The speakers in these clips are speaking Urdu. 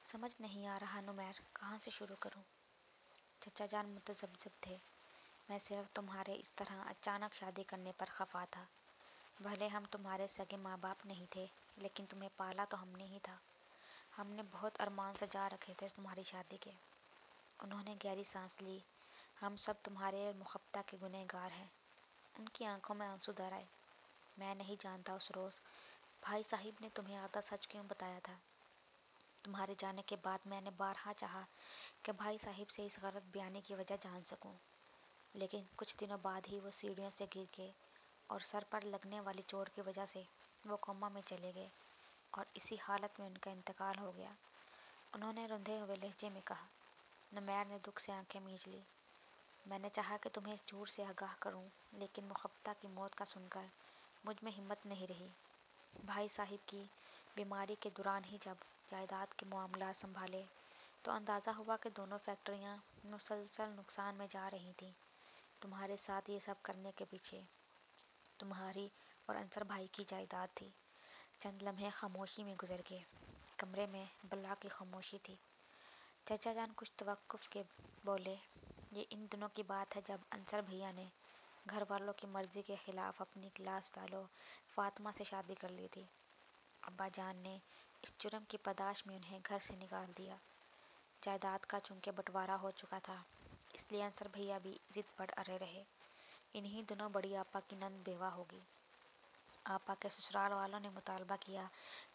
سمجھ نہیں آ رہا نمیر، کہاں سے شروع کروں؟ چچا جان متذبذب تھے۔ میں صرف تمہارے اس طرح اچانک شادی کرنے پر خفا تھا۔ بھلے ہم تمہارے سگے ماں باپ نہیں تھے، لیکن تمہیں پالا تو ہم نے ہی تھا۔ ہم نے بہت ارمان سجا رکھے تھے تمہاری شادی کے۔ انہوں نے گہری سانس لی۔ ہم سب تمہارے مخبطہ کے گنہگار ہیں۔ ان کی آنکھوں میں آنسو در آئے۔ میں نہیں جانتا اس روز بھائی صاحب نے تمہیں آدھا سچ کیوں بتایا تھا۔ تمہارے جانے کے بعد میں نے بارہا چاہا کہ بھائی صاحب سے اس غلط بیانی کی وجہ جان سکوں، لیکن کچھ دنوں بعد ہی وہ سیڑھیوں سے گر گئے اور سر پر لگنے والی چوٹ کی وجہ سے وہ کوما میں چلے گئے اور اسی حالت میں ان کا انتقال ہو گیا۔ انہوں نے رندھے ہوئے لہجے میں کہا۔ نمیر نے دکھ سے آنکھیں مینچ لی۔ میں نے چاہا کہ تمہیں جھوٹ سے آگاہ کروں، لیکن مخبطہ کی موت کا سن کر مجھ میں ہمت نہیں رہی۔ بھائی صاحب کی بیماری کے دوران ہی جب جائیداد کے معاملات سنبھالے تو اندازہ ہوا کہ دونوں فیکٹریاں مسلسل نقصان میں جا رہی تھیں۔ تمہارے ساتھ یہ سب کرنے کے پیچھے تمہاری اور انصر بھائی کی جائیداد تھی۔ چند لمحے خاموشی میں گزر گئے۔ کمرے میں بلا کی خاموشی تھی۔ چچا جان کچھ توقف کے بولے، یہ ان دنوں کی بات ہے جب انصر بھیا نے گھر والوں کی مرضی کے خلاف اپنی کلاس فیلو فاطمہ سے شادی کر لی تھی۔ ابا جان نے اس جرم کی پاداش میں انہیں گھر سے نکال دیا۔ جائیداد کا چونکہ بٹوارا ہو چکا تھا، اس لیے انصر بھیا بھی ضد پر اڑے رہے۔ انہی دنوں بڑی آپا کی نند بیوہ ہوگی۔ آپا کے سسرال والوں نے مطالبہ کیا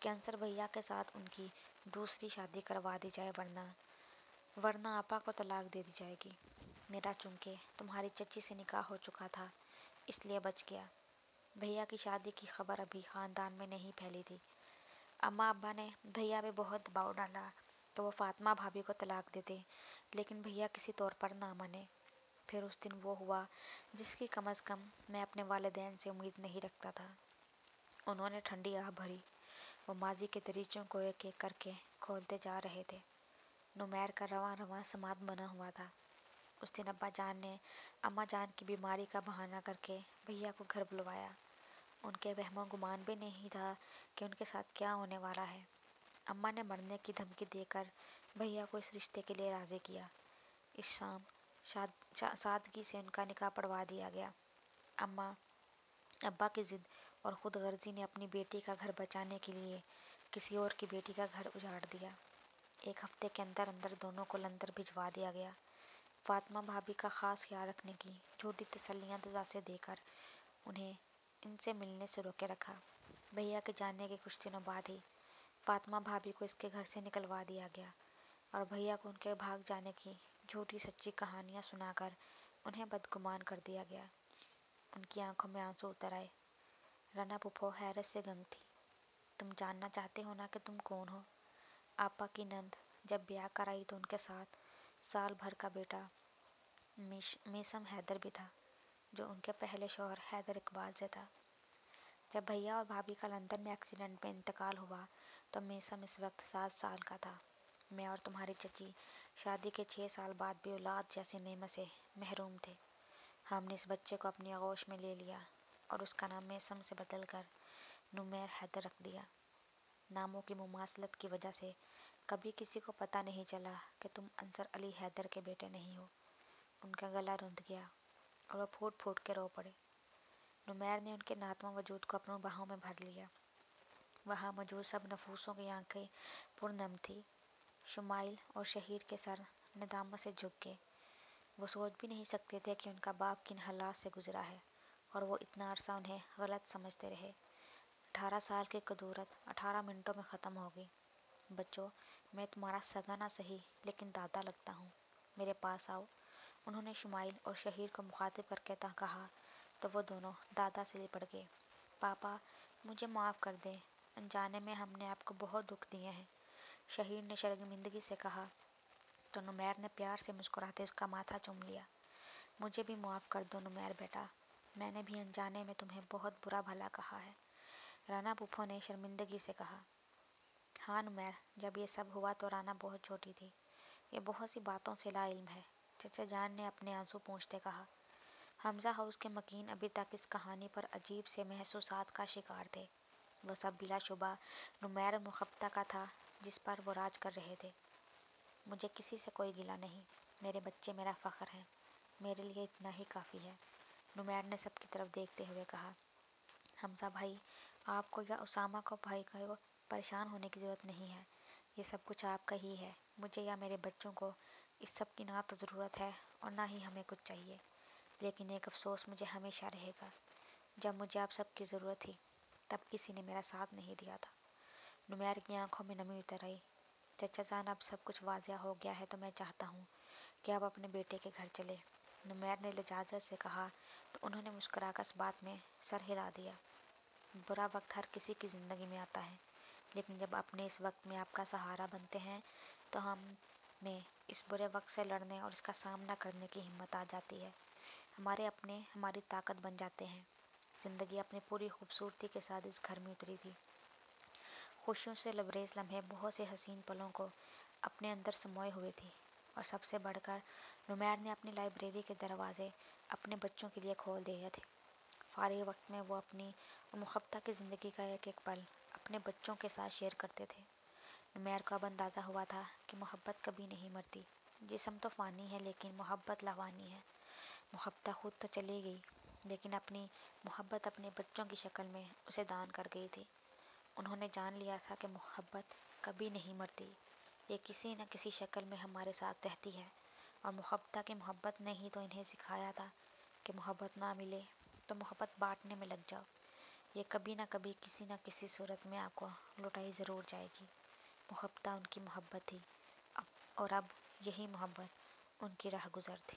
کہ انصر بھیا کے ساتھ ان کی دوسری شادی کروا دی جائے، ورنہ آپا کو طلاق دے دی جائے گی۔ میرا چونکہ تمہاری چچی سے نکاح ہو چکا تھا، اس لیے بچ گیا۔ بھیا کی شادی کی خبر ابھی خاندان میں نہیں پھیلی تھی۔ اماں ابا نے بھیا پہ بہت دباؤ ڈالا کہ وہ فاطمہ بھابھی کو طلاق دے دے، لیکن بھیا کسی طور پر نہ مانے۔ پھر اس دن وہ ہوا جس کی کم از کم میں اپنے والدین سے امید نہیں رکھتا تھا۔ انہوں نے ٹھنڈی آہ بھری۔ وہ ماضی کے دریچوں کو ایک ایک کر کے کھولتے جا رہے تھے۔ نمیر کا رواں رواں سماعت بنا ہوا تھا۔ اس دن ابا جان نے اماں جان کی بیماری کا بہانہ کر کے بھیا کو گھر بلوایا۔ ان کے وہم و گمان بھی نہیں تھا کہ ان کے ساتھ کیا ہونے والا ہے۔ اماں نے مرنے کی دھمکی دے کر بھیا کو اس رشتے کے لیے راضی کیا۔ اس شام سادگی سے ان کا نکاح پڑھوا دیا گیا۔ اماں ابا کی ضد اور خود غرضی نے اپنی بیٹی کا گھر بچانے کے لیے کسی اور کی بیٹی کا گھر اجاڑ دیا۔ ایک ہفتے کے اندر اندر دونوں کو لندن بھجوا دیا گیا۔ فاطمہ بھابھی کا خاص خیال رکھنے کی جھوٹی تسلیاں دلاسے دے کر انہیں ان سے ملنے سے روکے رکھا۔ بھیا کے جانے کے کچھ دنوں بعد ہی فاطمہ بھابھی کو اس کے گھر سے نکلوا دیا گیا اور بھیا کو ان کے بھاگ جانے کی جھوٹی سچی کہانیاں سنا کر انہیں بدگمان کر دیا گیا۔ ان کی آنکھوں میں آنسو اتر آئے۔ رنا پھوپھو حیرت سے دنگ تھی۔ تم جاننا چاہتے ہو نا کہ تم کون ہو؟ آپا کی نند جب بیاہ کرائی تو ان کے ساتھ سال بھر کا بیٹا میثم حیدر بھی تھا، جو ان کے پہلے شوہر حیدر اقبال سے تھا۔ جب بھیا اور بھابھی کا لندن میں ایکسیڈنٹ میں انتقال ہوا تو میثم اس وقت 7 سال کا تھا۔ میں اور تمہاری چچی شادی کے 6 سال بعد بھی اولاد جیسی نعمت سے محروم تھے۔ ہم نے اس بچے کو اپنی آغوش میں لے لیا اور اس کا نام میثم سے بدل کر نمیر حیدر رکھ دیا۔ ناموں کی مماثلت کی وجہ سے کبھی کسی کو پتہ نہیں چلا کہ تم انصر علی حیدر کے بیٹے نہیں ہو۔ ان کا گلا رند گیا اور وہ پھوٹ پھوٹ کے رو پڑے۔ نمیر نے ان کے ناتواں وجود کو اپنی باہوں میں بھر لیا۔ وہاں موجود سب نفوسوں کی آنکھیں پرنم تھیں۔ شمائل اور شہیر کے سر ندامت سے جھک گئے۔ وہ سوچ بھی نہیں سکتے تھے کہ ان کا باپ کن حالات سے گزرا ہے اور وہ اتنا عرصہ انہیں غلط سمجھتے رہے۔ 18 سال کی کدورت 18 منٹوں میں ختم ہو گئی۔ بچوں، میں تمہارا سگا نہ سہی لیکن دادا لگتا ہوں، میرے پاس آؤ۔ انہوں نے شمائل اور شہیر کو مخاطب کر کے کہا تو وہ دونوں دادا سے لپٹ گئے۔ پاپا، مجھے معاف کر دیں، انجانے میں ہم نے آپ کو بہت دکھ دیے ہیں، شہیر نے شرمندگی سے کہا تو نمیر نے پیار سے مسکراتے اس کا ماتھا چوم لیا۔ مجھے بھی معاف کر دو نمیر بیٹا، میں نے بھی انجانے میں تمہیں بہت برا بھلا کہا ہے، رانا پھوپھو نے شرمندگی سے کہا۔ ہاں نمیر، جب یہ سب ہوا تو رانا بہت چھوٹی تھی، یہ بہت سی باتوں سے لا علم ہے، چچا جان نے اپنے آنسو پونچھتے کہا۔ حمزہ ہاؤس کے مکین ابھی تک اس کہانی پر عجیب سے محسوسات کا شکار تھے۔ وہ سب بلا شبہ نمیر مخبطہ کا تھا، جس پر وہ راج کر رہے تھے۔ مجھے کسی سے کوئی گلہ نہیں، میرے بچے میرا فخر ہیں، میرے لیے اتنا ہی کافی ہے۔ نمیر نے سب کی طرف دیکھتے ہوئے کہا، حمزہ بھائی، آپ کو یا اسامہ کو بھائی کو پریشان ہونے کی ضرورت نہیں ہے، یہ سب کچھ آپ کا ہی ہے۔ مجھے یا میرے بچوں کو اس سب کی نہ تو ضرورت ہے اور نہ ہی ہمیں کچھ چاہیے، لیکن ایک افسوس مجھے ہمیشہ رہے گا، جب مجھے آپ سب کی ضرورت تھی تب کسی نے میرا ساتھ نہیں دیا تھا۔ نمیر کی آنکھوں میں نمی اتر آئی۔ چچا جان، اب سب کچھ واضح ہو گیا ہے تو میں چاہتا ہوں کہ آپ اپنے بیٹے کے گھر چلے۔ نمیر نے لجاجت سے کہا تو انہوں نے مسکرا کر اس بات میں سر ہلا دیا۔ برا وقت ہر کسی کی زندگی میں آتا ہے، لیکن جب اپنے اس وقت میں آپ کا سہارا بنتے ہیں تو ہم میں اس برے وقت سے لڑنے اور اس کا سامنا کرنے کی ہمت آ جاتی ہے۔ ہمارے اپنے ہماری طاقت بن جاتے ہیں۔ زندگی اپنی پوری خوبصورتی کے ساتھ اس گھر میں اتری تھی۔ خوشیوں سے لبریز لمحے، بہت سے حسین پلوں کو اپنے اندر سموئے ہوئے تھی، اور سب سے بڑھ کر نمیر نے اپنی لائبریری کے دروازے اپنے بچوں کے لیے کھول دیے تھے۔ فارغ وقت میں وہ اپنی اور مخبطہ کی زندگی کا ایک ایک پل اپنے بچوں کے ساتھ شیئر کرتے تھے۔ نمیر کو اب اندازہ ہوا تھا کہ محبت کبھی نہیں مرتی۔ جسم تو فانی ہے لیکن محبت لاوانی ہے۔ مخبطہ خود تو چلی گئی، لیکن اپنی محبت اپنے بچوں کی شکل میں اسے دان کر گئی تھی۔ انہوں نے جان لیا تھا کہ محبت کبھی نہیں مرتی، یہ کسی نہ کسی شکل میں ہمارے ساتھ رہتی ہے، اور مخبطہ کی محبت نے ہی تو انہیں سکھایا تھا کہ محبت نہ ملے تو محبت بانٹنے میں لگ جاؤ، یہ کبھی نہ کبھی کسی نہ کسی صورت میں آپ کو لوٹائی ضرور جائے گی۔ مخبطہ ان کی محبت تھی، اور اب یہی محبت ان کی راہ گزر تھی۔